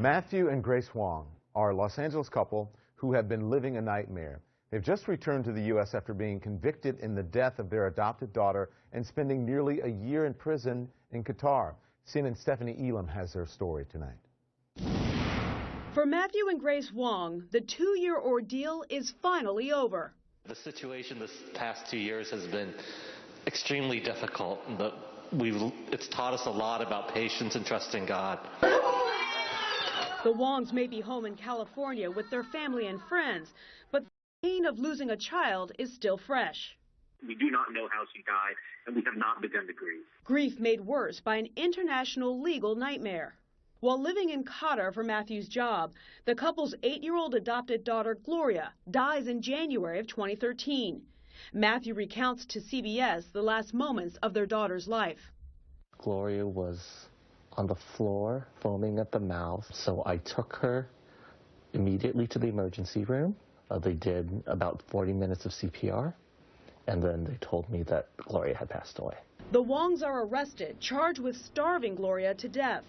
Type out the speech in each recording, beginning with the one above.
Matthew and Grace Huang are a Los Angeles couple who have been living a nightmare. They've just returned to the U.S. after being convicted in the death of their adopted daughter and spending nearly a year in prison in Qatar. CNN's Stephanie Elam has their story tonight. For Matthew and Grace Huang, the 2-year ordeal is finally over. The situation this past 2 years has been extremely difficult, but it's taught us a lot about patience and trusting God. The Huangs may be home in California with their family and friends, but the pain of losing a child is still fresh. We do not know how she died, and we have not begun to grieve. Grief made worse by an international legal nightmare. While living in Qatar for Matthew's job, the couple's 8-year-old adopted daughter, Gloria, dies in January of 2013. Matthew recounts to CBS the last moments of their daughter's life. Gloria was on the floor, foaming at the mouth, so I took her immediately to the emergency room. They did about 40 minutes of CPR, and then they told me that Gloria had passed away. The Huangs are arrested, charged with starving Gloria to death.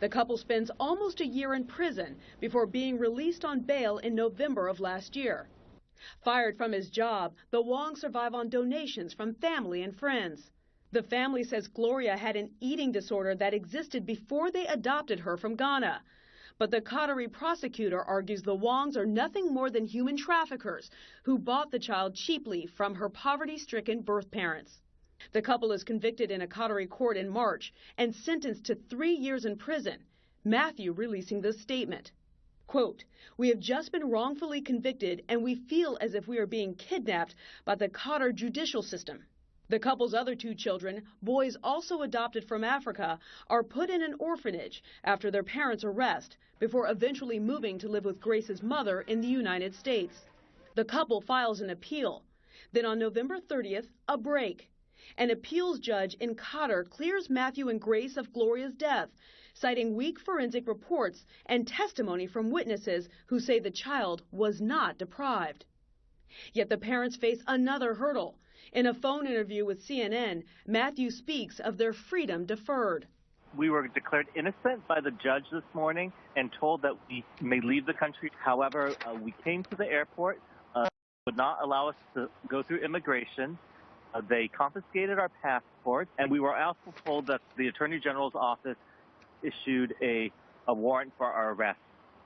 The couple spends almost a year in prison before being released on bail in November of last year. Fired from his job, the Huangs survive on donations from family and friends. The family says Gloria had an eating disorder that existed before they adopted her from Ghana. But the Qatari prosecutor argues the Huangs are nothing more than human traffickers who bought the child cheaply from her poverty-stricken birth parents. The couple is convicted in a Qatari court in March and sentenced to 3 years in prison. Matthew releasing this statement. Quote, "We have just been wrongfully convicted and we feel as if we are being kidnapped by the Qatar judicial system." The couple's other 2 children, boys also adopted from Africa, are put in an orphanage after their parents' arrest before eventually moving to live with Grace's mother in the United States. The couple files an appeal. Then on November 30th, a break. An appeals judge in Qatar clears Matthew and Grace of Gloria's death, citing weak forensic reports and testimony from witnesses who say the child was not deprived. Yet the parents face another hurdle. In a phone interview with CNN, Matthew speaks of their freedom deferred. We were declared innocent by the judge this morning and told that we may leave the country. However, we came to the airport, would not allow us to go through immigration. They confiscated our passports, and we were also told that the Attorney General's office issued a warrant for our arrest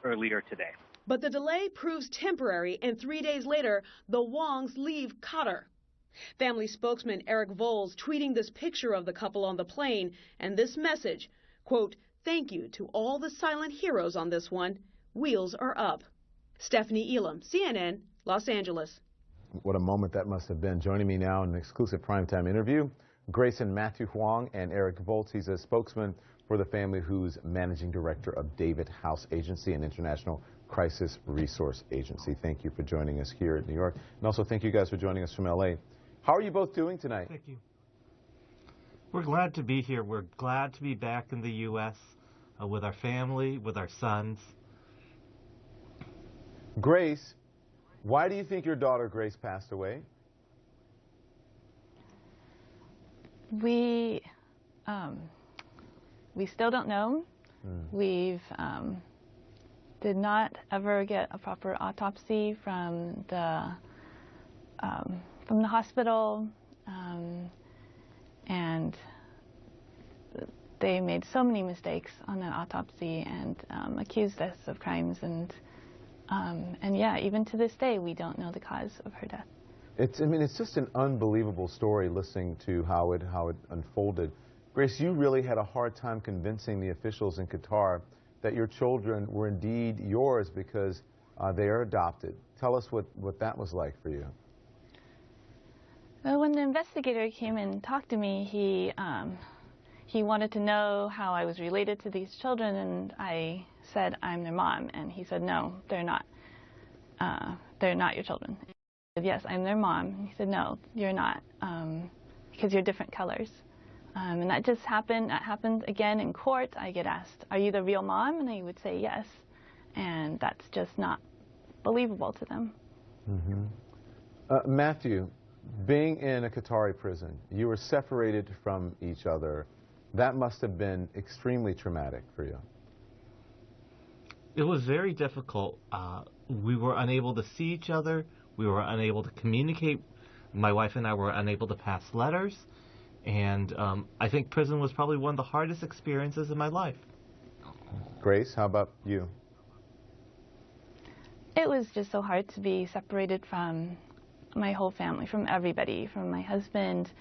earlier today. But the delay proves temporary, and 3 days later, the Huangs leave Qatar. Family spokesman Eric Volz tweeting this picture of the couple on the plane and this message, quote, "Thank you to all the silent heroes on this one. Wheels are up." Stephanie Elam, CNN, Los Angeles. What a moment that must have been. Joining me now in an exclusive primetime interview, Grace and Matthew Huang and Eric Volz. He's a spokesman for the family who's managing director of David House Agency, an international crisis resource agency. Thank you for joining us here in New York. And also thank you guys for joining us from LA. How are you both doing tonight? Thank you. We're glad to be here. We're glad to be back in the U.S. With our family, with our sons. Grace, why do you think your daughter Grace passed away? We still don't know. We've did not ever get a proper autopsy from the hospital, and they made so many mistakes on that autopsy and accused us of crimes, and yeah, even to this day, we don't know the cause of her death. It's just an unbelievable story listening to how it unfolded. Grace, you really had a hard time convincing the officials in Qatar that your children were indeed yours because they are adopted. Tell us what that was like for you. Well, when the investigator came and talked to me, he wanted to know how I was related to these children, and I said, "I'm their mom," and he said, "No, they're not. They're not your children." I said, "Yes, I'm their mom." He said, "No, you're not, because you're different colors." And that just happened. That happened again in court. I get asked, "Are you the real mom?" And I would say yes, and that's just not believable to them. Matthew, being in a Qatari prison, you were separated from each other. That must have been extremely traumatic for you. It was very difficult. We were unable to see each other. We were unable to communicate. My wife and I were unable to pass letters. And I think prison was probably one of the hardest experiences in my life. Grace, how about you? It was just so hard to be separated from my whole family, from everybody, from my husband,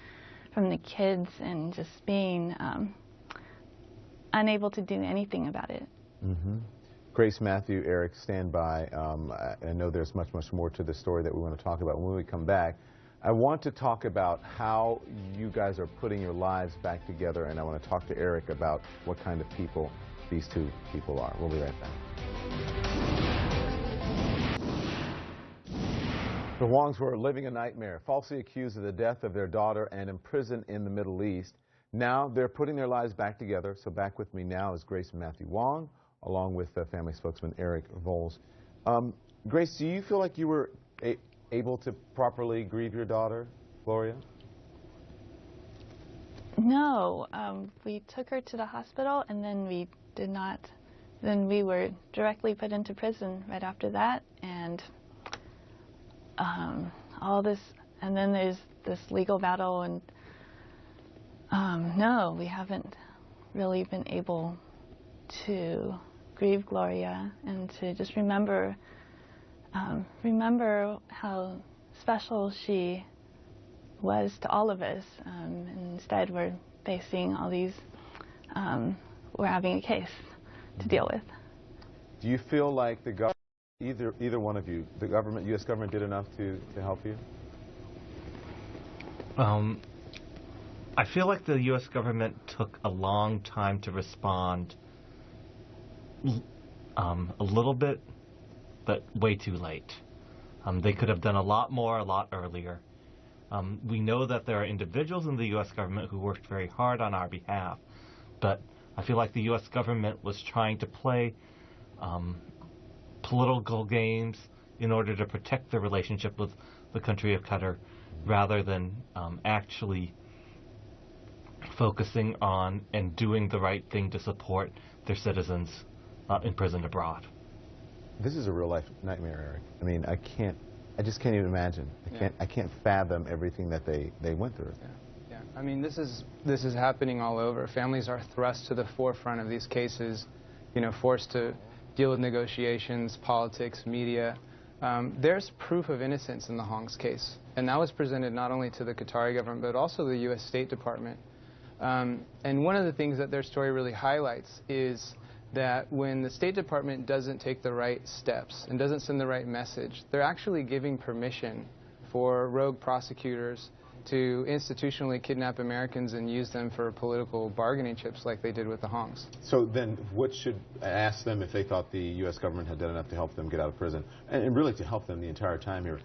from the kids, and just being unable to do anything about it. Mm-hmm. Grace, Matthew, Eric, stand by. I know there's much, much more to the story that we want to talk about. When we come back, I want to talk about how you guys are putting your lives back together, and I want to talk to Eric about what kind of people these two people are. We'll be right back. The Huangs were living a nightmare, falsely accused of the death of their daughter and imprisoned in the Middle East. Now they're putting their lives back together. So back with me now is Grace and Matthew Huang, along with family spokesman Eric Volz. Grace, do you feel like you were able to properly grieve your daughter, Gloria? No, we took her to the hospital, and then we did not. Then we were directly put into prison right after that, and all this, and then there's this legal battle, and no, we haven't really been able to grieve Gloria and to just remember how special she was to all of us. Instead, we're facing all these, we're having a case to deal with. Do you feel like the government, either one of you, the government, U.S. government, did enough to help you? I feel like the U.S. government took a long time to respond, a little bit, but way too late. They could have done a lot more, a lot earlier. We know that there are individuals in the U.S. government who worked very hard on our behalf, but I feel like the U.S. government was trying to play political games in order to protect the relationship with the country of Qatar, rather than actually focusing on and doing the right thing to support their citizens imprisoned abroad. This is a real life nightmare, Eric. I mean, I just can't even imagine. I can't fathom everything that they went through. Yeah. I mean, this is happening all over. Families are thrust to the forefront of these cases, you know, forced to deal with negotiations, politics, media. There's proof of innocence in the Huang's case, and that was presented not only to the Qatari government but also the U.S. State Department. And one of the things that their story really highlights is that when the State Department doesn't take the right steps and doesn't send the right message, they're actually giving permission for rogue prosecutors to institutionally kidnap Americans and use them for political bargaining chips like they did with the Huangs. So then what should I ask them if they thought the U.S. government had done enough to help them get out of prison, and really to help them the entire time here?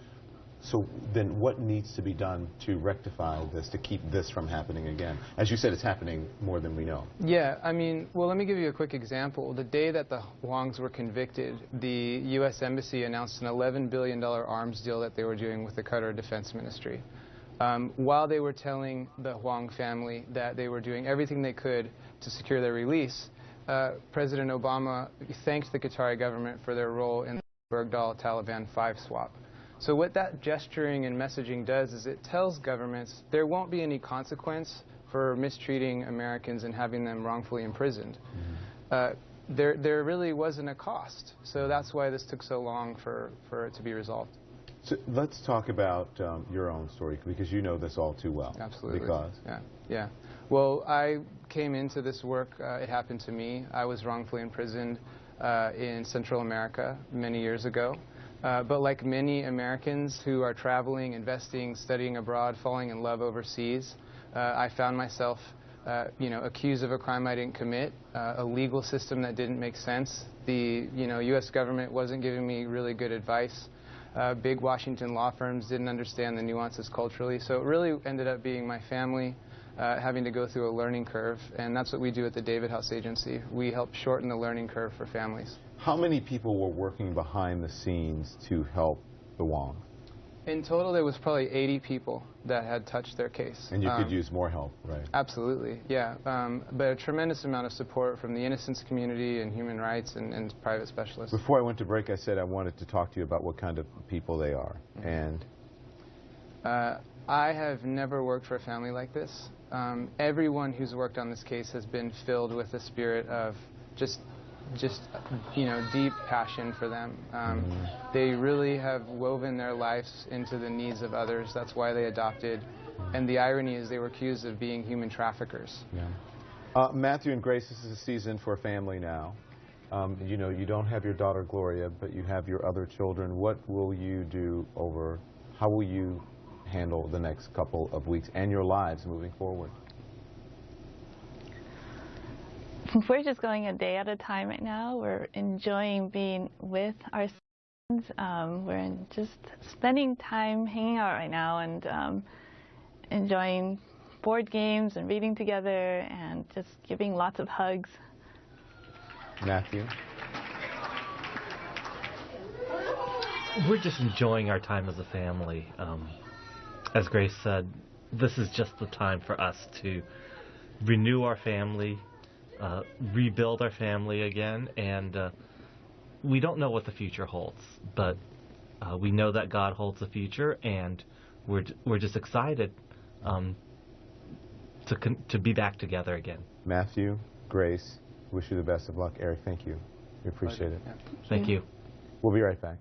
So then what needs to be done to rectify this, to keep this from happening again? As you said, it's happening more than we know. Yeah, I mean, well, let me give you a quick example. The day that the Huangs were convicted, the U.S. Embassy announced an $11 billion arms deal that they were doing with the Qatar Defense Ministry. While they were telling the Huang family that they were doing everything they could to secure their release, President Obama thanked the Qatari government for their role in the Bergdahl-Taliban 5 swap. So what that gesturing and messaging does is it tells governments there won't be any consequence for mistreating Americans and having them wrongfully imprisoned. There really wasn't a cost. So that's why this took so long for it to be resolved. So let's talk about your own story, because you know this all too well. Absolutely. Because? Yeah. Well, I came into this work, it happened to me. I was wrongfully imprisoned in Central America many years ago. But like many Americans who are traveling, investing, studying abroad, falling in love overseas, I found myself accused of a crime I didn't commit, a legal system that didn't make sense. The U.S. government wasn't giving me really good advice. Big Washington law firms didn't understand the nuances culturally. So it really ended up being my family having to go through a learning curve. And that's what we do at the David House Agency. We help shorten the learning curve for families. How many people were working behind the scenes to help the Huangs? In total, there was probably 80 people that had touched their case. And you could use more help, right? Absolutely, yeah. But a tremendous amount of support from the Innocence community and human rights and private specialists. Before I went to break, I said I wanted to talk to you about what kind of people they are. And I have never worked for a family like this. Everyone who's worked on this case has been filled with a spirit of just deep passion for them. They really have woven their lives into the needs of others. That's why they adopted. And the irony is they were accused of being human traffickers. Yeah. Matthew and Grace, this is a season for a family now. You know, you don't have your daughter Gloria, but you have your other children. What will you do how will you handle the next couple of weeks and your lives moving forward? We're just going a day at a time right now. We're enjoying being with our sons. We're just spending time hanging out right now and enjoying board games and reading together and just giving lots of hugs. Matthew? We're just enjoying our time as a family. As Grace said, this is just the time for us to renew our family, rebuild our family again, and we don't know what the future holds, but we know that God holds the future, and we're just excited to be back together again. Matthew, Grace, wish you the best of luck. Eric, thank you. We appreciate it. Thank you. We'll be right back.